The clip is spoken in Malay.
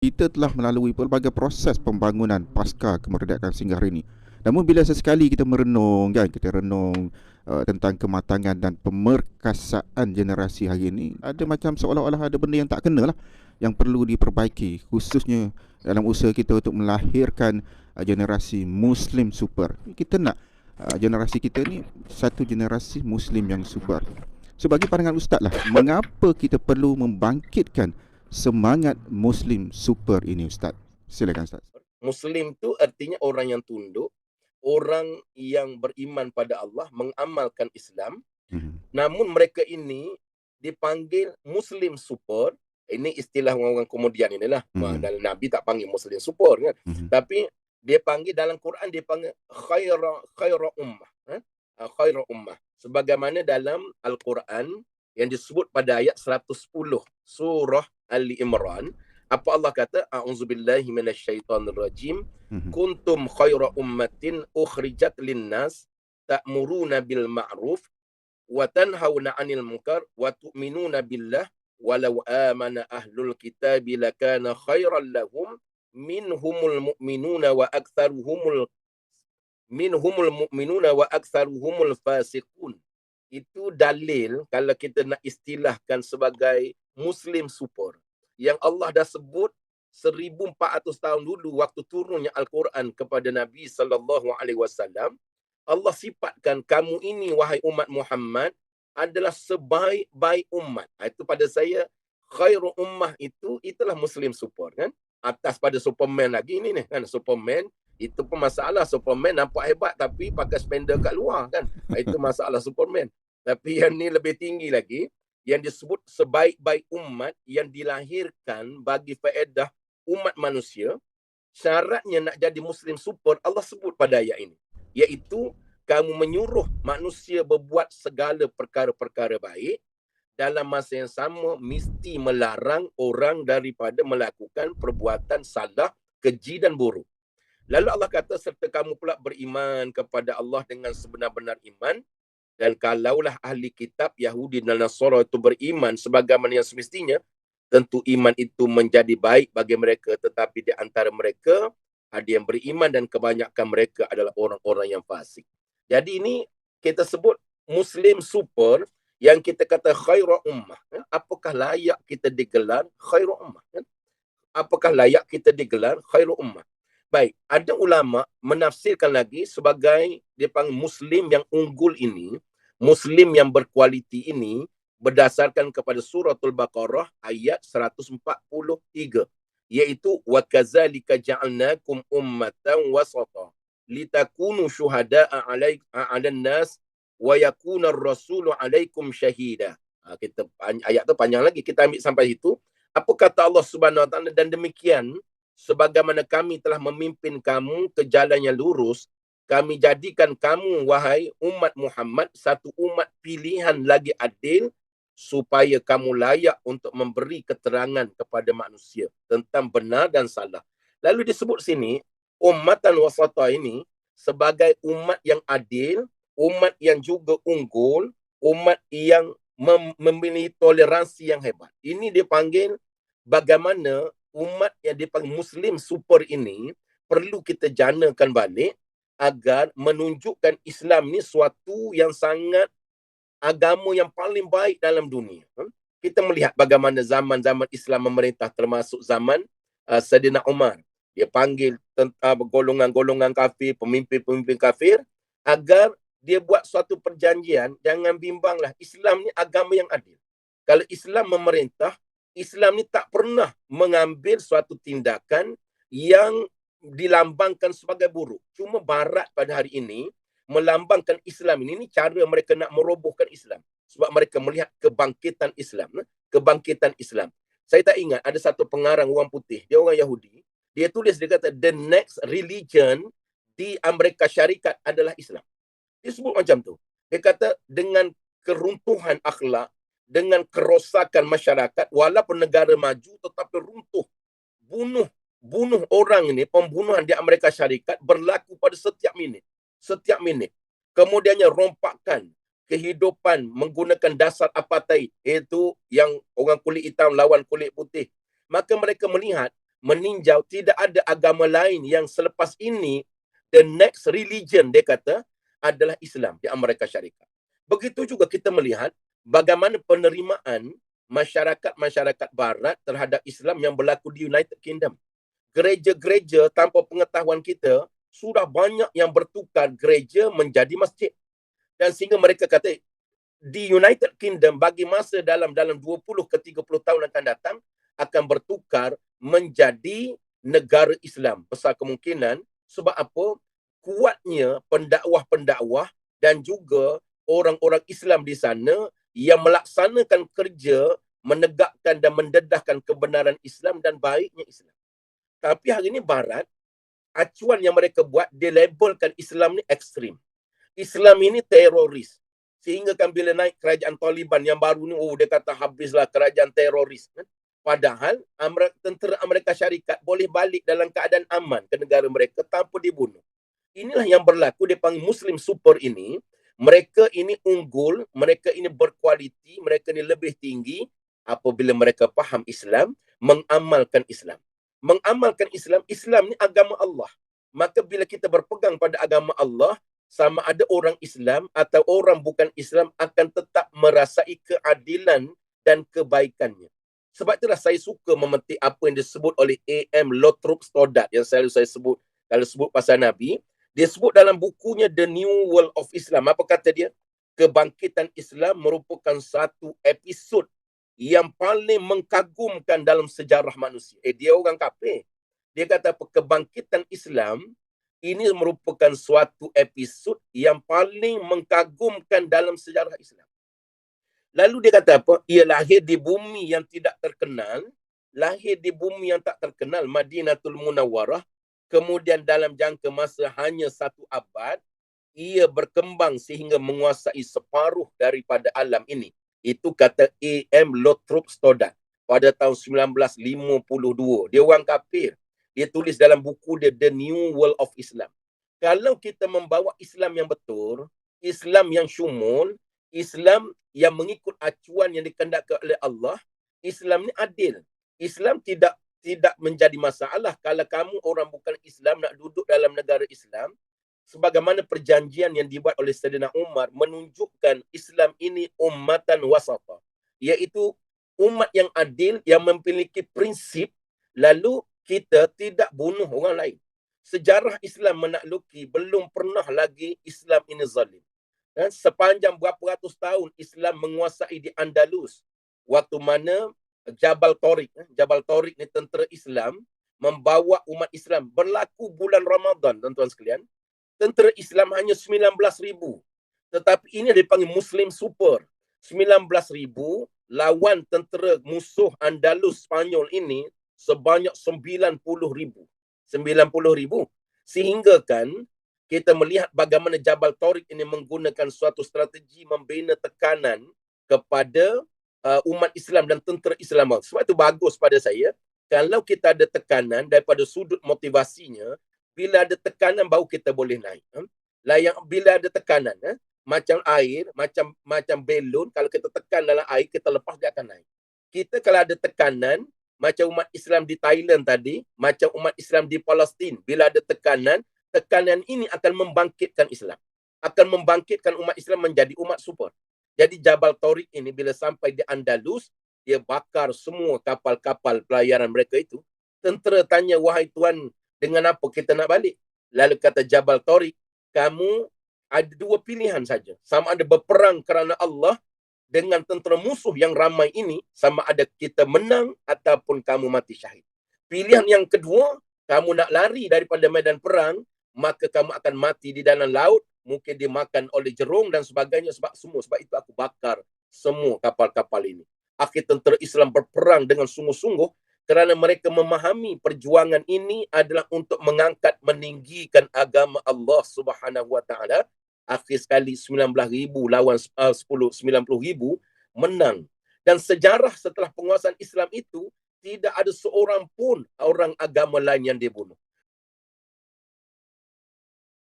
Kita telah melalui pelbagai proses pembangunan pasca kemerdekaan sehingga hari ini. Namun bila sesekali kita merenung, kan, kita renung tentang kematangan dan pemerkasaan generasi hari ini, ada macam seolah-olah ada benda yang tak kena lah, yang perlu diperbaiki, khususnya dalam usaha kita untuk melahirkan generasi Muslim super. Kita nak generasi kita ni satu generasi Muslim yang super. So bagi pandangan Ustaz lah, mengapa kita perlu membangkitkan semangat Muslim super ini, Ustaz? Silakan, Ustaz. Muslim tu artinya orang yang tunduk, orang yang beriman pada Allah, mengamalkan Islam. Namun mereka ini dipanggil Muslim super. Ini istilah orang-orang kemudian inilah. Dalam Nabi tak panggil Muslim super kan. Tapi dia panggil dalam Quran, dia panggil khaira ummah. Khaira ummah. Sebagaimana dalam Al-Quran yang disebut pada ayat 110 surah Ali Imran, apa Allah kata? A'udzubillahi minasyaitonirrajim. Kuntum khaira ummatin ukhrijat linnas ta'muruna bil ma'ruf wa tanhauna 'anil munkar wa tu'minuna billah walau amana ahlul kitabi lakana khairan lahum minhumul mu'minuna wa aktsaruhumul fasiqun. Itu dalil kalau kita nak istilahkan sebagai Muslim super yang Allah dah sebut 1400 tahun dulu waktu turunnya Al-Quran kepada Nabi sallallahu alaihi wasallam. Allah sifatkan kamu ini wahai umat Muhammad adalah sebaik-baik umat. Itu pada saya khairu ummah itulah Muslim super kan. Atas pada Superman lagi ini nih kan, Superman itu pun masalah. Superman nampak hebat tapi pakai spender kat luar kan. Itu masalah Superman. Tapi yang ni lebih tinggi lagi, yang disebut sebaik-baik umat yang dilahirkan bagi faedah umat manusia. Syaratnya nak jadi Muslim super, Allah sebut pada ayat ini, iaitu kamu menyuruh manusia berbuat segala perkara-perkara baik, dalam masa yang sama mesti melarang orang daripada melakukan perbuatan salah, keji dan buruk. Lalu Allah kata, serta kamu pula beriman kepada Allah dengan sebenar-benar iman. Dan kalaulah ahli kitab Yahudi dan Nasara itu beriman sebagaimana yang semestinya, tentu iman itu menjadi baik bagi mereka. Tetapi di antara mereka ada yang beriman dan kebanyakan mereka adalah orang-orang yang fasik. Jadi ini kita sebut Muslim super yang kita kata khairu ummah. Apakah layak kita digelar khairu ummah? Apakah layak kita digelar khairu ummah? Baik, ada ulama menafsirkan lagi sebagai dia panggil Muslim yang unggul ini, Muslim yang berkualiti ini, berdasarkan kepada suratul Baqarah ayat 143, iaitu wa kadzalika ja'alnakum ummatan wasata litakunu syuhada'a 'alan nas wa yakuna ar-rasulu 'alaikum syahida. Kita ayat tu panjang lagi, kita ambil sampai situ. Apa kata Allah Subhanahu wa taala, dan demikian sebagaimana kami telah memimpin kamu ke jalan yang lurus, kami jadikan kamu wahai umat Muhammad satu umat pilihan lagi adil, supaya kamu layak untuk memberi keterangan kepada manusia tentang benar dan salah. Lalu disebut sini ummatan wasata ini sebagai umat yang adil, umat yang juga unggul, umat yang memiliki toleransi yang hebat. Ini dipanggil bagaimana umat yang dipanggil Muslim super ini perlu kita janakan balik agar menunjukkan Islam ni suatu yang sangat agama yang paling baik dalam dunia. Kita melihat bagaimana zaman-zaman Islam memerintah, termasuk zaman Saidina Umar. Dia panggil golongan-golongan kafir, pemimpin-pemimpin kafir, agar dia buat suatu perjanjian, jangan bimbanglah, Islam ni agama yang adil. Kalau Islam memerintah, Islam ni tak pernah mengambil suatu tindakan yang dilambangkan sebagai buruk. Cuma Barat pada hari ini melambangkan Islam ini cara mereka nak merobohkan Islam. Sebab mereka melihat kebangkitan Islam. Kebangkitan Islam. Saya tak ingat, ada satu pengarang orang putih, dia orang Yahudi. Dia tulis, dia kata, the next religion di Amerika Syarikat adalah Islam. Dia sebut macam tu. Dia kata, dengan keruntuhan akhlak, dengan kerosakan masyarakat, walaupun negara maju, tetapi runtuh. Bunuh orang ini, pembunuhan di Amerika Syarikat berlaku pada setiap minit. Setiap minit. Kemudiannya rompakan kehidupan menggunakan dasar apartheid, iaitu yang orang kulit hitam lawan kulit putih. Maka mereka melihat meninjau tidak ada agama lain yang selepas ini the next religion dia kata adalah Islam di Amerika Syarikat. Begitu juga kita melihat bagaimana penerimaan masyarakat barat terhadap Islam yang berlaku di United Kingdom. Gereja-gereja tanpa pengetahuan kita sudah banyak yang bertukar gereja menjadi masjid. Dan sehingga mereka kata di United Kingdom bagi masa dalam 20 ke 30 tahun akan datang akan bertukar menjadi negara Islam. Besar kemungkinan sebab apa? Kuatnya pendakwah-pendakwah dan juga orang-orang Islam di sana yang melaksanakan kerja menegakkan dan mendedahkan kebenaran Islam dan baiknya Islam. Tapi hari ini Barat, acuan yang mereka buat, dia labelkan Islam ni ekstrim. Islam ini teroris. Sehingga kan bila naik kerajaan Taliban yang baru ni, dia kata habislah kerajaan teroris. Padahal tentera Amerika Syarikat boleh balik dalam keadaan aman ke negara mereka tanpa dibunuh. Inilah yang berlaku, dia panggil Muslim super ini. Mereka ini unggul, mereka ini berkualiti, mereka ini lebih tinggi apabila mereka faham Islam, mengamalkan Islam. Mengamalkan Islam, Islam ni agama Allah. Maka bila kita berpegang pada agama Allah, sama ada orang Islam atau orang bukan Islam akan tetap merasai keadilan dan kebaikannya. Sebab itulah saya suka memetik apa yang disebut oleh A.M. Lothrop Stoddart yang selalu saya sebut kalau sebut pasal Nabi. Dia sebut dalam bukunya The New World of Islam. Apa kata dia? Kebangkitan Islam merupakan satu episod yang paling mengkagumkan dalam sejarah manusia. Dia orang kafir. Dia kata apa? Kebangkitan Islam ini merupakan suatu episod yang paling mengkagumkan dalam sejarah Islam. Lalu dia kata apa? Ia lahir di bumi yang tidak terkenal, lahir di bumi yang tak terkenal, Madinatul Munawwarah. Kemudian dalam jangka masa hanya 1 abad, ia berkembang sehingga menguasai separuh daripada alam ini. Itu kata A.M. Lothrop Stoddart pada tahun 1952. Dia orang kafir. Dia tulis dalam buku dia The New World of Islam. Kalau kita membawa Islam yang betul, Islam yang syumul, Islam yang mengikut acuan yang dikehendaki oleh Allah, Islam ni adil. Islam tidak menjadi masalah kalau kamu orang bukan Islam nak duduk dalam negara Islam. Sebagaimana perjanjian yang dibuat oleh Sayyidina Umar menunjukkan Islam ini ummatan wasata, iaitu umat yang adil yang memiliki prinsip, lalu kita tidak bunuh orang lain. Sejarah Islam menakluki belum pernah lagi Islam ini zalim. Sepanjang berapa ratus tahun Islam menguasai di Andalus, waktu mana Jabal Tariq ni tentera Islam membawa umat Islam berlaku bulan Ramadan, tuan-tuan sekalian. Tentera Islam hanya 19,000. Tetapi ini dipanggil Muslim super. 19,000 lawan tentera musuh Andalus Spanyol ini sebanyak 90,000. 90,000. Sehingga kan kita melihat bagaimana Jabal Tariq ini menggunakan suatu strategi membina tekanan kepada umat Islam dan tentera Islam. Sebab itu bagus pada saya kalau kita ada tekanan daripada sudut motivasinya. Bila ada tekanan baru kita boleh naik. Bila ada tekanan, macam air, macam belon, kalau kita tekan dalam air, kita lepas dia akan naik. Kita kalau ada tekanan, macam umat Islam di Thailand tadi, macam umat Islam di Palestin, bila ada tekanan ini akan membangkitkan Islam. Akan membangkitkan umat Islam menjadi umat super. Jadi Jabal Tariq ini bila sampai di Andalus, dia bakar semua kapal-kapal pelayaran mereka itu. Tentera tanya, wahai tuan, dengan apa kita nak balik? Lalu kata Jabal Tariq, kamu ada 2 pilihan saja. Sama ada berperang kerana Allah dengan tentera musuh yang ramai ini, sama ada kita menang ataupun kamu mati syahid. Pilihan yang kedua, kamu nak lari daripada medan perang, maka kamu akan mati di dalam laut, mungkin dimakan oleh jerung dan sebagainya. Sebab itu aku bakar semua kapal-kapal ini. Akhir tentera Islam berperang dengan sungguh-sungguh kerana mereka memahami perjuangan ini adalah untuk mengangkat, meninggikan agama Allah Subhanahu Wa Taala. Akhir sekali 19,000 lawan 90,000 menang. Dan sejarah setelah penguasaan Islam itu tidak ada seorang pun orang agama lain yang dibunuh.